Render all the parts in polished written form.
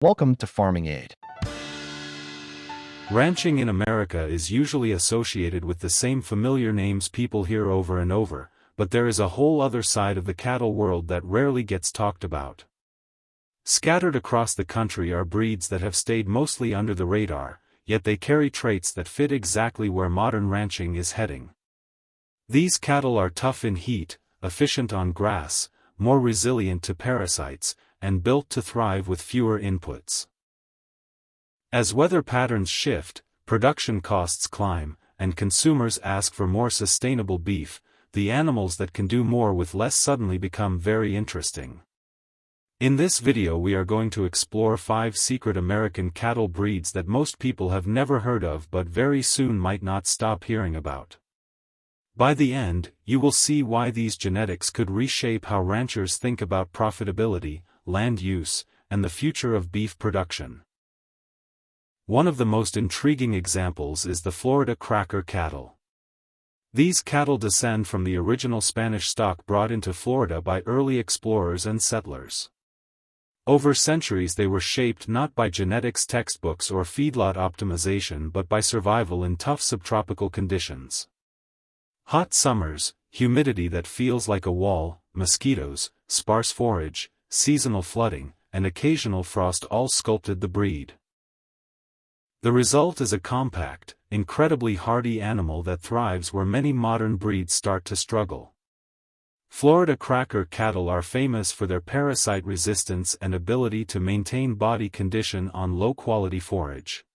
Welcome to Farming Aid. Ranching in America is usually associated with the same familiar names people hear over and over, but there is a whole other side of the cattle world that rarely gets talked about. Scattered across the country are breeds that have stayed mostly under the radar, yet they carry traits that fit exactly where modern ranching is heading. These cattle are tough in heat, efficient on grass, more resilient to parasites, and built to thrive with fewer inputs. As weather patterns shift, production costs climb, and consumers ask for more sustainable beef, the animals that can do more with less suddenly become very interesting. In this video we are going to explore 5 secret American cattle breeds that most people have never heard of but very soon might not stop hearing about. By the end, you will see why these genetics could reshape how ranchers think about profitability, land use, and the future of beef production. One of the most intriguing examples is the Florida cracker cattle. These cattle descend from the original Spanish stock brought into Florida by early explorers and settlers. Over centuries they were shaped not by genetics textbooks or feedlot optimization but by survival in tough subtropical conditions. Hot summers, humidity that feels like a wall, mosquitoes, sparse forage, seasonal flooding, and occasional frost all sculpted the breed. The result is a compact, incredibly hardy animal that thrives where many modern breeds start to struggle. Florida cracker cattle are famous for their parasite resistance and ability to maintain body condition on low-quality forage.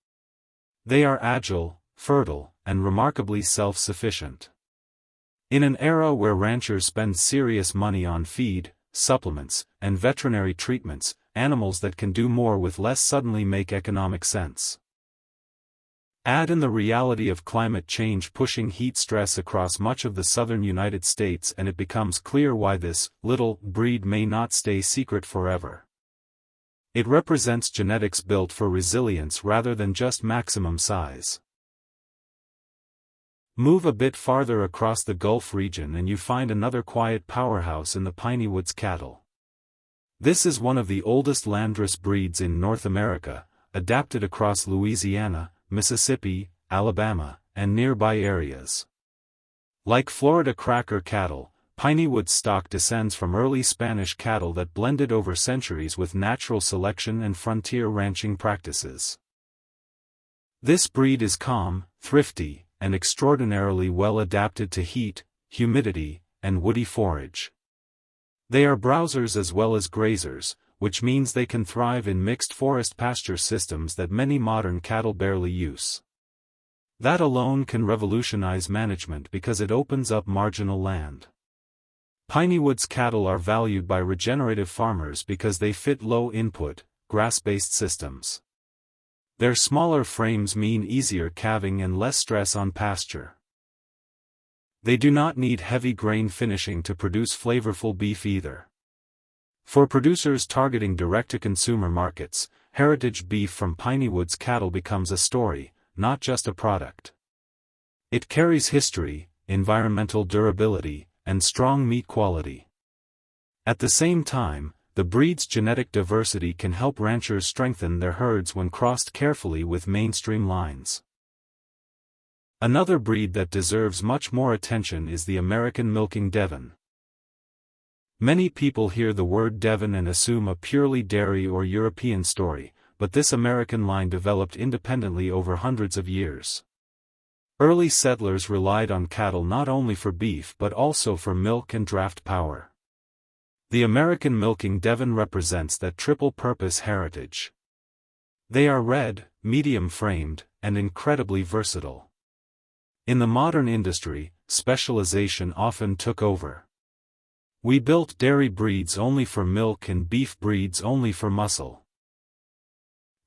They are agile, fertile, and remarkably self-sufficient. In an era where ranchers spend serious money on feed, supplements, and veterinary treatments, animals that can do more with less suddenly make economic sense. Add in the reality of climate change pushing heat stress across much of the southern United States and it becomes clear why this little breed may not stay secret forever. It represents genetics built for resilience rather than just maximum size. Move a bit farther across the Gulf region and you find another quiet powerhouse in the Pineywoods cattle. This is one of the oldest landdress breeds in North America, adapted across Louisiana, Mississippi, Alabama, and nearby areas. Like Florida cracker cattle, Pineywoods stock descends from early Spanish cattle that blended over centuries with natural selection and frontier ranching practices. This breed is calm, thrifty, and extraordinarily well adapted to heat, humidity, and woody forage. They are browsers as well as grazers, which means they can thrive in mixed forest pasture systems that many modern cattle barely use. That alone can revolutionize management because it opens up marginal land. Pineywoods cattle are valued by regenerative farmers because they fit low-input, grass-based systems. Their smaller frames mean easier calving and less stress on pasture. They do not need heavy grain finishing to produce flavorful beef either. For producers targeting direct-to-consumer markets, heritage beef from Pineywoods cattle becomes a story, not just a product. It carries history, environmental durability, and strong meat quality. At the same time, the breed's genetic diversity can help ranchers strengthen their herds when crossed carefully with mainstream lines. Another breed that deserves much more attention is the American milking Devon. Many people hear the word Devon and assume a purely dairy or European story, but this American line developed independently over hundreds of years. Early settlers relied on cattle not only for beef but also for milk and draft power. The American milking Devon represents that triple-purpose heritage. They are red, medium-framed, and incredibly versatile. In the modern industry, specialization often took over. We built dairy breeds only for milk and beef breeds only for muscle.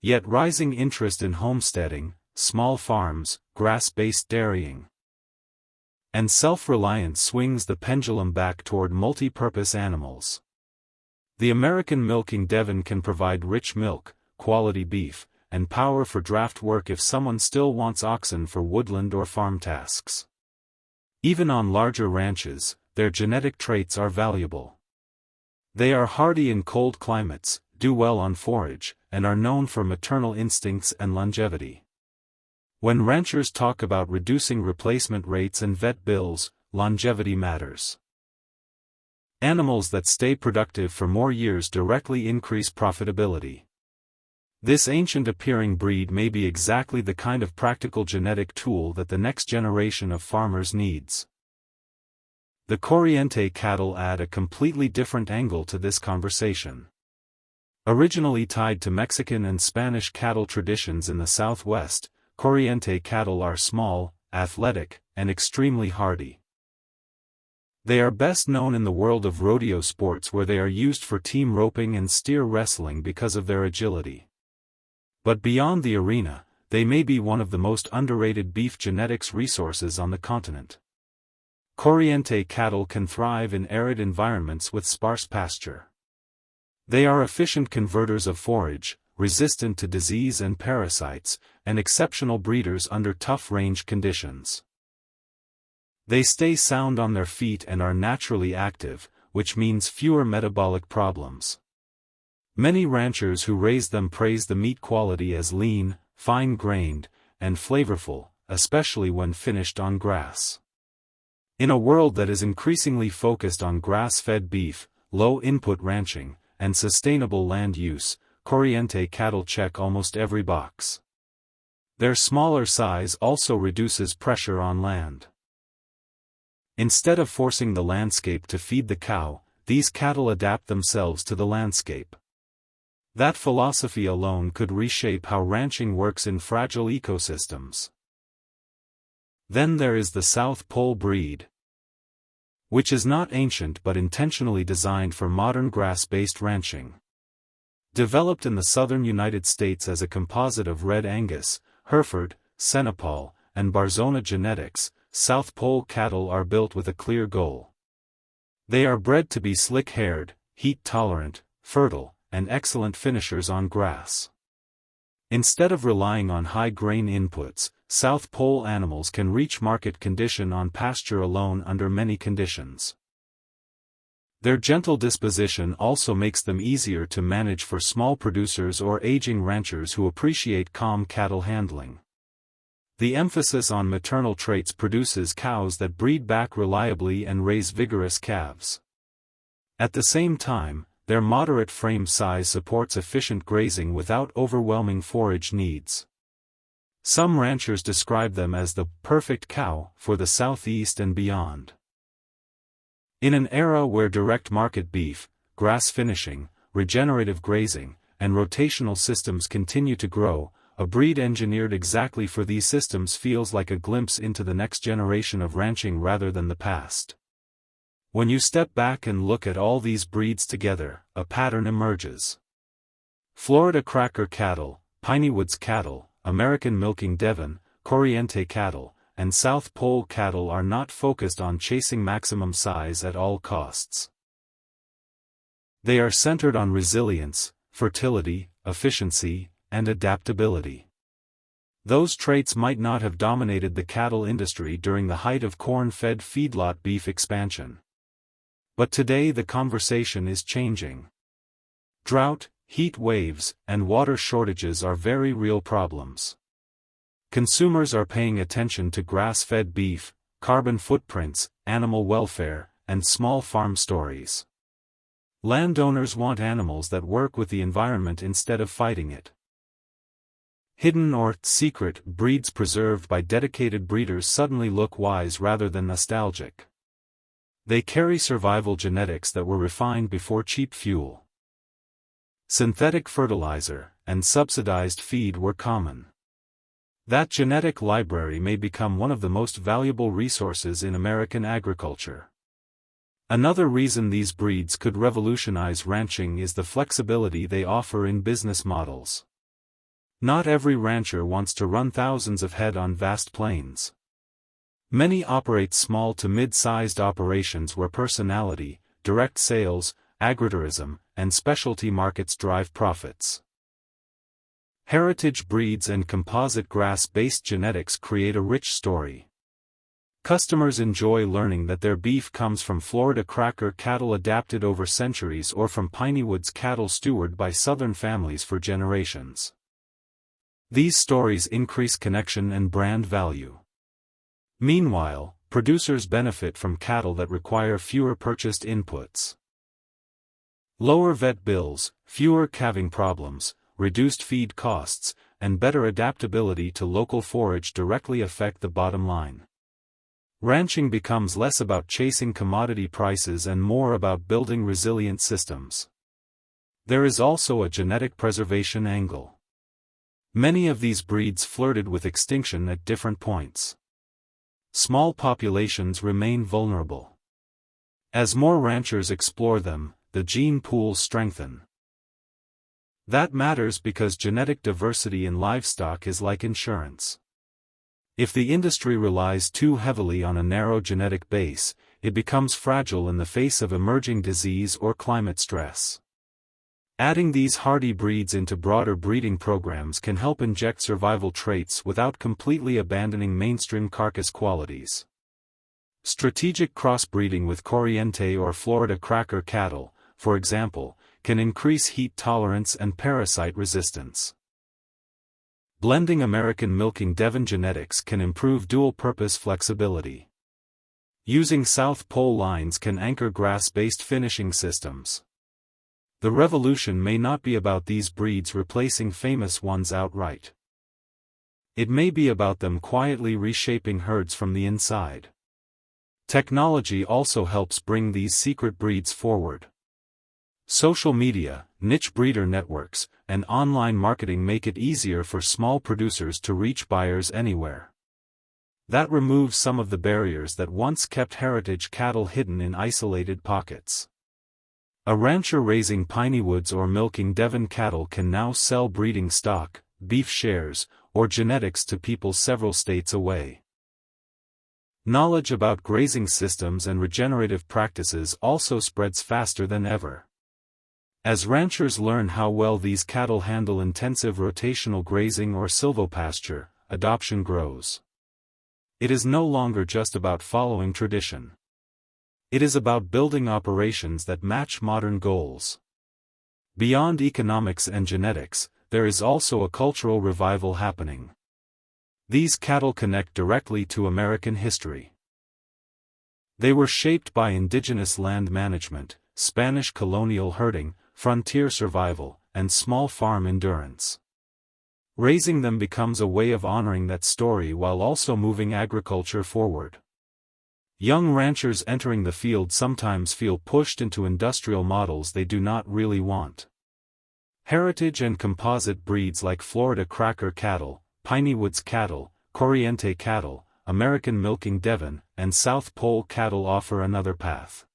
Yet rising interest in homesteading, small farms, grass-based dairying, and self-reliance swings the pendulum back toward multi-purpose animals. The American milking Devon can provide rich milk, quality beef, and power for draft work if someone still wants oxen for woodland or farm tasks. Even on larger ranches, their genetic traits are valuable. They are hardy in cold climates, do well on forage, and are known for maternal instincts and longevity. When ranchers talk about reducing replacement rates and vet bills, longevity matters. Animals that stay productive for more years directly increase profitability. This ancient-appearing breed may be exactly the kind of practical genetic tool that the next generation of farmers needs. The Coriente cattle add a completely different angle to this conversation. Originally tied to Mexican and Spanish cattle traditions in the Southwest, Coriente cattle are small, athletic, and extremely hardy. They are best known in the world of rodeo sports, where they are used for team roping and steer wrestling because of their agility. But beyond the arena, they may be one of the most underrated beef genetics resources on the continent. Coriente cattle can thrive in arid environments with sparse pasture. They are efficient converters of forage, resistant to disease and parasites, and exceptional breeders under tough range conditions. They stay sound on their feet and are naturally active, which means fewer metabolic problems. Many ranchers who raise them praise the meat quality as lean, fine-grained, and flavorful, especially when finished on grass. In a world that is increasingly focused on grass-fed beef, low-input ranching, and sustainable land use, Coriente cattle check almost every box. Their smaller size also reduces pressure on land. Instead of forcing the landscape to feed the cow, these cattle adapt themselves to the landscape. That philosophy alone could reshape how ranching works in fragile ecosystems. Then there is the South Pole breed, which is not ancient but intentionally designed for modern grass-based ranching. Developed in the southern United States as a composite of Red Angus, Hereford, Seneschal, and Barzona genetics, South Pole cattle are built with a clear goal. They are bred to be slick-haired, heat-tolerant, fertile, and excellent finishers on grass. Instead of relying on high grain inputs, South Pole animals can reach market condition on pasture alone under many conditions. Their gentle disposition also makes them easier to manage for small producers or aging ranchers who appreciate calm cattle handling. The emphasis on maternal traits produces cows that breed back reliably and raise vigorous calves. At the same time, their moderate frame size supports efficient grazing without overwhelming forage needs. Some ranchers describe them as the perfect cow for the Southeast and beyond. In an era where direct market beef, grass finishing, regenerative grazing, and rotational systems continue to grow, a breed engineered exactly for these systems feels like a glimpse into the next generation of ranching rather than the past. When you step back and look at all these breeds together, a pattern emerges. Florida cracker cattle, Pineywoods cattle, American milking Devon, Coriente cattle, and South Pole cattle are not focused on chasing maximum size at all costs. They are centered on resilience, fertility, efficiency, and adaptability. Those traits might not have dominated the cattle industry during the height of corn-fed feedlot beef expansion. But today the conversation is changing. Drought, heat waves, and water shortages are very real problems. Consumers are paying attention to grass-fed beef, carbon footprints, animal welfare, and small farm stories. Landowners want animals that work with the environment instead of fighting it. Hidden or secret breeds preserved by dedicated breeders suddenly look wise rather than nostalgic. They carry survival genetics that were refined before cheap fuel, synthetic fertilizer, and subsidized feed were common. That genetic library may become one of the most valuable resources in American agriculture. Another reason these breeds could revolutionize ranching is the flexibility they offer in business models. Not every rancher wants to run thousands of head on vast plains. Many operate small to mid-sized operations where personality, direct sales, agritourism, and specialty markets drive profits. Heritage breeds and composite grass-based genetics create a rich story. Customers enjoy learning that their beef comes from Florida cracker cattle adapted over centuries or from Pineywoods cattle stewarded by Southern families for generations. These stories increase connection and brand value. Meanwhile, producers benefit from cattle that require fewer purchased inputs. Lower vet bills, fewer calving problems, reduced feed costs, and better adaptability to local forage directly affect the bottom line. Ranching becomes less about chasing commodity prices and more about building resilient systems. There is also a genetic preservation angle. Many of these breeds flirted with extinction at different points. Small populations remain vulnerable. As more ranchers explore them, the gene pools strengthen. That matters because genetic diversity in livestock is like insurance. If the industry relies too heavily on a narrow genetic base, it becomes fragile in the face of emerging disease or climate stress. Adding these hardy breeds into broader breeding programs can help inject survival traits without completely abandoning mainstream carcass qualities. Strategic crossbreeding with Coriente or Florida cracker cattle, for example, can increase heat tolerance and parasite resistance. Blending American milking Devon genetics can improve dual-purpose flexibility. Using South Pole lines can anchor grass-based finishing systems. The revolution may not be about these breeds replacing famous ones outright. It may be about them quietly reshaping herds from the inside. Technology also helps bring these secret breeds forward. Social media, niche breeder networks, and online marketing make it easier for small producers to reach buyers anywhere. That removes some of the barriers that once kept heritage cattle hidden in isolated pockets. A rancher raising Pineywoods or milking Devon cattle can now sell breeding stock, beef shares, or genetics to people several states away. Knowledge about grazing systems and regenerative practices also spreads faster than ever. As ranchers learn how well these cattle handle intensive rotational grazing or silvopasture, adoption grows. It is no longer just about following tradition. It is about building operations that match modern goals. Beyond economics and genetics, there is also a cultural revival happening. These cattle connect directly to American history. They were shaped by indigenous land management, Spanish colonial herding, frontier survival, and small farm endurance. Raising them becomes a way of honoring that story while also moving agriculture forward. Young ranchers entering the field sometimes feel pushed into industrial models they do not really want. Heritage and composite breeds like Florida cracker cattle, Pineywoods cattle, Coriente cattle, American milking Devon, and South Pole cattle offer another path.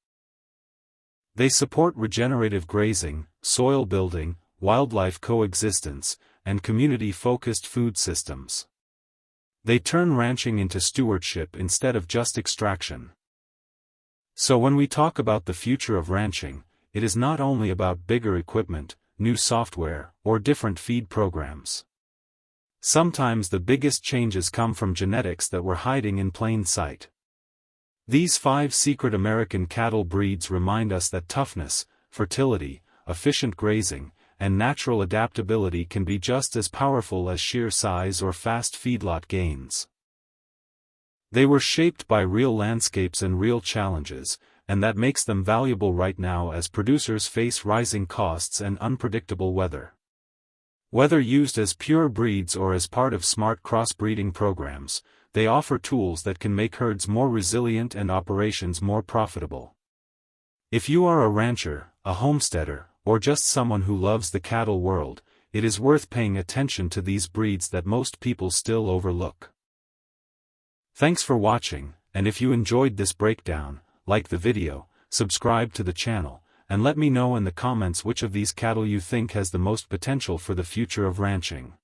They support regenerative grazing, soil building, wildlife coexistence, and community-focused food systems. They turn ranching into stewardship instead of just extraction. So when we talk about the future of ranching, it is not only about bigger equipment, new software, or different feed programs. Sometimes the biggest changes come from genetics that were hiding in plain sight. These 5 secret American cattle breeds remind us that toughness, fertility, efficient grazing, and natural adaptability can be just as powerful as sheer size or fast feedlot gains. They were shaped by real landscapes and real challenges, and that makes them valuable right now as producers face rising costs and unpredictable weather. Whether used as pure breeds or as part of smart crossbreeding programs, they offer tools that can make herds more resilient and operations more profitable. If you are a rancher, a homesteader, or just someone who loves the cattle world, it is worth paying attention to these breeds that most people still overlook. Thanks for watching, and if you enjoyed this breakdown, like the video, subscribe to the channel, and let me know in the comments which of these cattle you think has the most potential for the future of ranching.